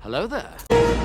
Hello there.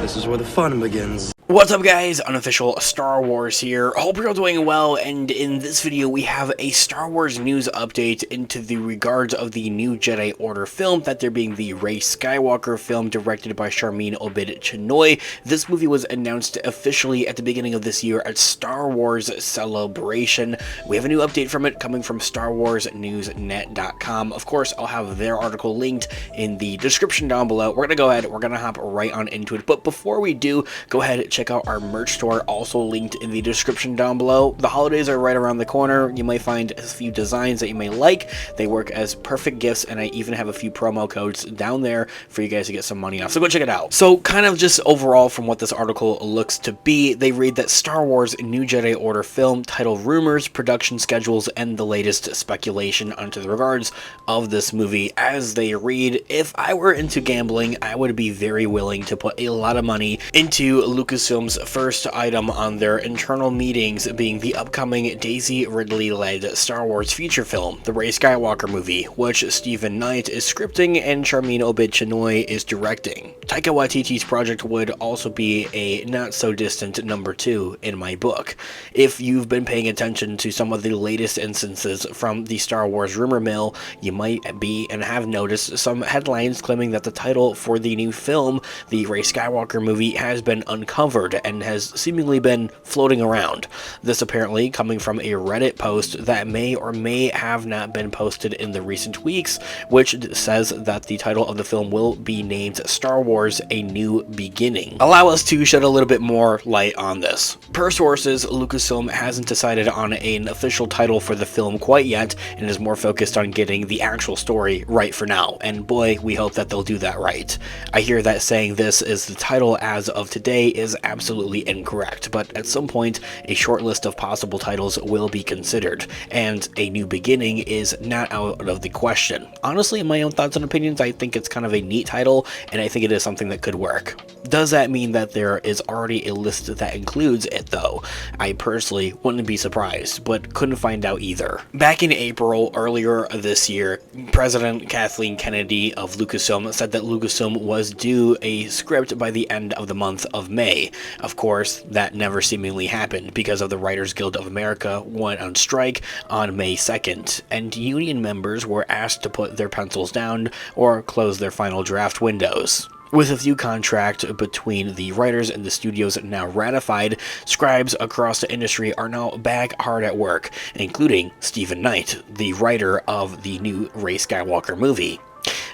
This is where the fun begins. What's up guys, Unofficial Star Wars here. Hope you're all doing well, and in this video we have a Star Wars news update into the regards of the new Jedi Order film, that there being the Rey Skywalker film directed by Charmin Obid-Chinoy. This movie was announced officially at the beginning of this year at Star Wars Celebration. We have a new update from it coming from StarWarsNewsNet.com. Of course, I'll have their article linked in the description down below. We're gonna go ahead, we're gonna hop right on into it, but before we do, go ahead and check out our merch store, also linked in the description down below. The holidays are right around the corner. You might find a few designs that you may like. They work as perfect gifts, and I even have a few promo codes down there for you guys to get some money off, so go check it out. So kind of just overall from what this article looks to be, they read that Star Wars New Jedi Order film titled Rumors, Production Schedules, and the Latest Speculation onto the regards of this movie. As they read, if I were into gambling, I would be very willing to put a lot of money into Lucasfilm's first item on their internal meetings, being the upcoming Daisy Ridley-led Star Wars feature film, the Rey Skywalker movie, which Stephen Knight is scripting and Charmin Obid-Chinoy is directing. Taika Waititi's project would also be a not-so-distant number 2 in my book. If you've been paying attention to some of the latest instances from the Star Wars rumor mill, you might be and have noticed some headlines claiming that the title for the new film, the Rey Skywalker movie, has been uncovered and has seemingly been floating around. This apparently coming from a Reddit post that may or may have not been posted in the recent weeks, which says that the title of the film will be named Star Wars: A New Beginning. Allow us to shed a little bit more light on this. Per sources, Lucasfilm hasn't decided on an official title for the film quite yet, and is more focused on getting the actual story right for now, and boy, we hope that they'll do that right. I hear that saying this is the title as of today is absolutely incorrect, but at some point a short list of possible titles will be considered, and A New Beginning is not out of the question. Honestly, in my own thoughts and opinions, I think it's kind of a neat title, and I think it is something that could work. Does that mean that there is already a list that includes it though? I personally wouldn't be surprised, but couldn't find out either. Back in April earlier this year, President Kathleen Kennedy of Lucasfilm said that Lucasfilm was due a script by the end of the month of May. Of course, that never seemingly happened because of the Writers Guild of America went on strike on May 2nd, and union members were asked to put their pencils down or close their final draft windows. With a few contracts between the writers and the studios now ratified, scribes across the industry are now back hard at work, including Stephen Knight, the writer of the new Rey Skywalker movie.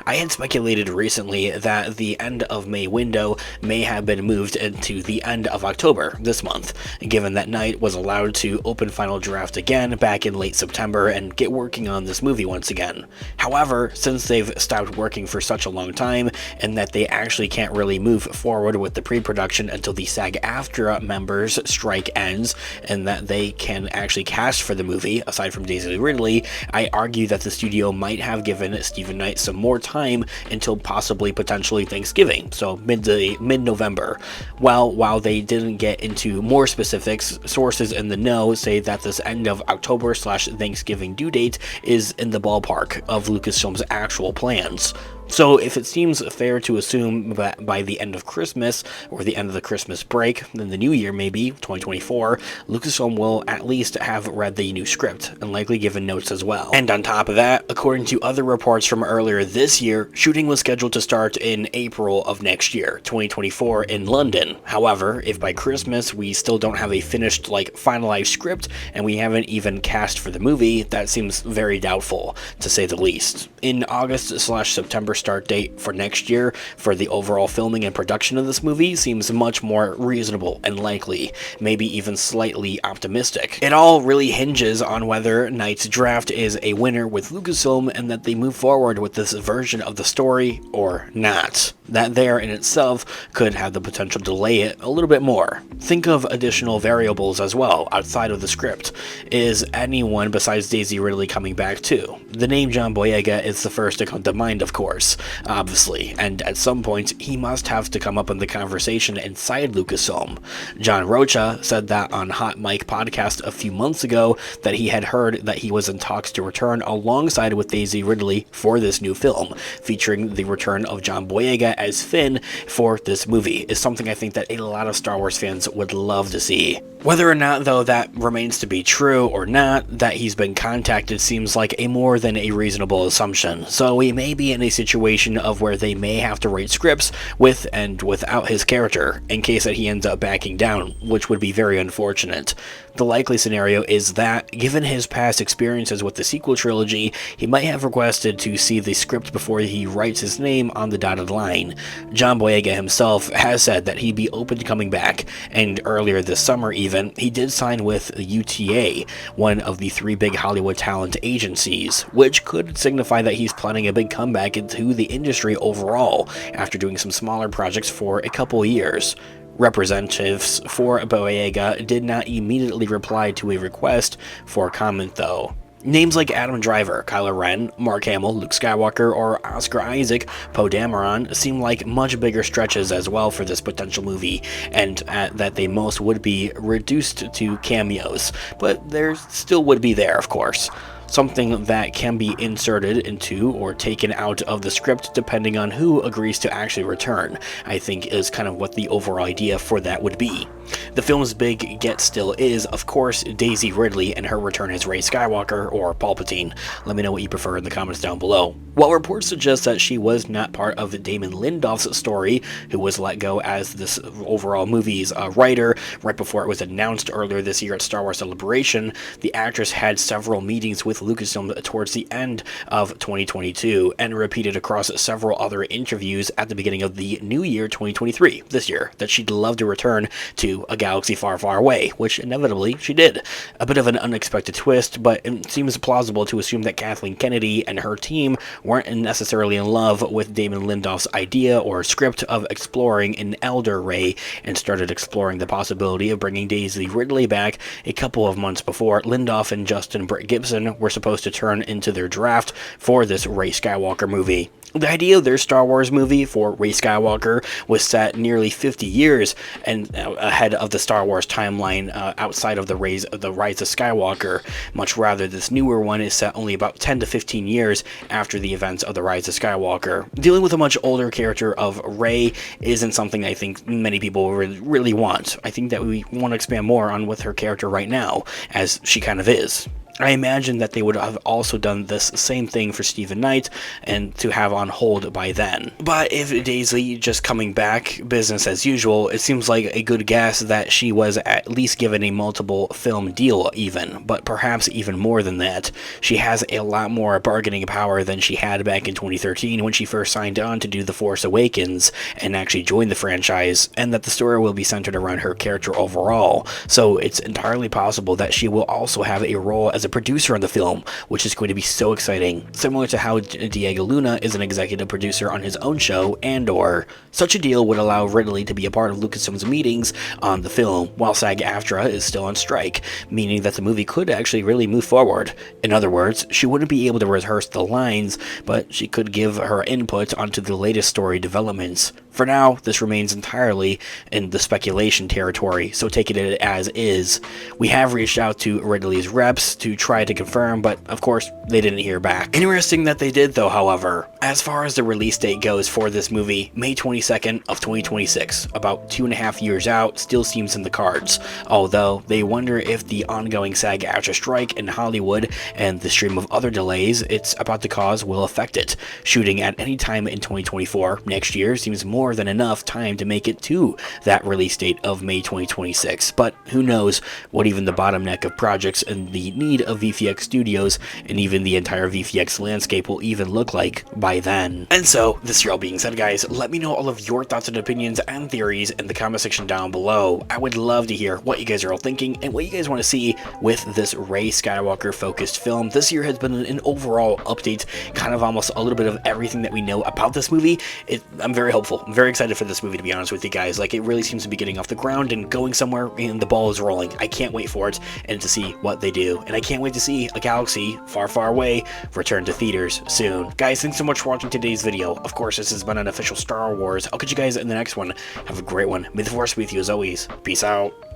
I had speculated recently that the end of May window may have been moved into the end of October this month, given that Knight was allowed to open final draft again back in late September and get working on this movie once again. However, since they've stopped working for such a long time, and that they actually can't really move forward with the pre-production until the SAG-AFTRA members' strike ends, and that they can actually cast for the movie, aside from Daisy Ridley, I argue that the studio might have given Stephen Knight some more time until potentially Thanksgiving, so mid-November. While they didn't get into more specifics, sources in the know say that this end of October/Thanksgiving due date is in the ballpark of Lucasfilm's actual plans. So if it seems fair to assume that by the end of Christmas, or the end of the Christmas break, then the new year maybe, 2024, Lucasfilm will at least have read the new script, and likely given notes as well. And on top of that, according to other reports from earlier this year, shooting was scheduled to start in April of next year, 2024, in London. However, if by Christmas we still don't have a finished, finalized script, and we haven't even cast for the movie, that seems very doubtful, to say the least. In August/September start date for next year for the overall filming and production of this movie seems much more reasonable and likely, maybe even slightly optimistic. It all really hinges on whether Knight's draft is a winner with Lucasfilm and that they move forward with this version of the story or not. That there in itself could have the potential to delay it a little bit more. Think of additional variables as well outside of the script. Is anyone besides Daisy Ridley coming back too? The name John Boyega is the first to come to mind, of course, obviously, and at some point he must have to come up in the conversation inside Lucasfilm. John Rocha said that on Hot Mic podcast a few months ago that he had heard that he was in talks to return alongside with Daisy Ridley for this new film, featuring the return of John Boyega as Finn for this movie is something I think that a lot of Star Wars fans would love to see. Whether or not, though, that remains to be true or not, that he's been contacted seems like a more than a reasonable assumption. So we may be in a situation of where they may have to write scripts with and without his character, in case that he ends up backing down, which would be very unfortunate. The likely scenario is that, given his past experiences with the sequel trilogy, he might have requested to see the script before he writes his name on the dotted line. John Boyega himself has said that he'd be open to coming back, and earlier this summer even, he did sign with UTA, one of the 3 big Hollywood talent agencies, which could signify that he's planning a big comeback into the industry overall, after doing some smaller projects for a couple years. Representatives for Boyega did not immediately reply to a request for comment, though. Names like Adam Driver, Kylo Ren, Mark Hamill, Luke Skywalker, or Oscar Isaac, Poe Dameron seem like much bigger stretches as well for this potential movie, and that they most would be reduced to cameos, but there still would be there, of course. Something that can be inserted into or taken out of the script depending on who agrees to actually return, I think is kind of what the overall idea for that would be. The film's big get still is, of course, Daisy Ridley and her return as Rey Skywalker, or Palpatine. Let me know what you prefer in the comments down below. While reports suggest that she was not part of Damon Lindelof's story, who was let go as this overall movie's writer right before it was announced earlier this year at Star Wars Celebration, the actress had several meetings with Lucasfilm towards the end of 2022 and repeated across several other interviews at the beginning of the new year 2023, this year, that she'd love to return to a galaxy far, far away, which inevitably she did. A bit of an unexpected twist, but it seems plausible to assume that Kathleen Kennedy and her team weren't necessarily in love with Damon Lindelof's idea or script of exploring an elder Rey and started exploring the possibility of bringing Daisy Ridley back a couple of months before Lindelof and Justin Britt Gibson were supposed to turn into their draft for this Rey Skywalker movie. The idea of their Star Wars movie for Rey Skywalker was set nearly 50 years and ahead of the Star Wars timeline outside of the Rise of Skywalker. Much rather, this newer one is set only about 10 to 15 years after the events of the Rise of Skywalker. Dealing with a much older character of Rey isn't something I think many people really want. I think that we want to expand more on with her character right now, as she kind of is. I imagine that they would have also done this same thing for Stephen Knight and to have on hold by then. But if Daisy just coming back business as usual, it seems like a good guess that she was at least given a multiple film deal even, but perhaps even more than that. She has a lot more bargaining power than she had back in 2013 when she first signed on to do The Force Awakens and actually joined the franchise, and that the story will be centered around her character overall. So it's entirely possible that she will also have a role as a producer on the film, which is going to be so exciting, similar to how Diego Luna is an executive producer on his own show, Andor. Such a deal would allow Ridley to be a part of Lucasfilm's meetings on the film, while SAG-AFTRA is still on strike, meaning that the movie could actually really move forward. In other words, she wouldn't be able to rehearse the lines, but she could give her input onto the latest story developments. For now, this remains entirely in the speculation territory, so take it as is. We have reached out to Ridley's reps to try to confirm, but of course, they didn't hear back. Interesting that they did though, however. As far as the release date goes for this movie, May 22nd of 2026, about 2.5 years out, still seems in the cards, although they wonder if the ongoing SAG-AFTRA strike in Hollywood and the stream of other delays it's about to cause will affect it. Shooting at any time in 2024, next year, seems more than enough time to make it to that release date of May 2026, but who knows what even the bottom neck of projects and the need of VFX studios and even the entire VFX landscape will even look like by then. And so, this all being said, guys, let me know all of your thoughts and opinions and theories in the comment section down below. I would love to hear what you guys are all thinking and what you guys want to see with this Rey Skywalker focused film. This year has been an overall update, kind of almost a little bit of everything that we know about this movie. I'm very hopeful. I'm very excited for this movie, to be honest with you guys. Like, it really seems to be getting off the ground and going somewhere, and the ball is rolling. I can't wait for it and to see what they do. And I can't wait to see a galaxy far, far away return to theaters soon. Guys, thanks so much for watching today's video. Of course, this has been an official Star Wars. I'll catch you guys in the next one. Have a great one. May the Force be with you as always. Peace out.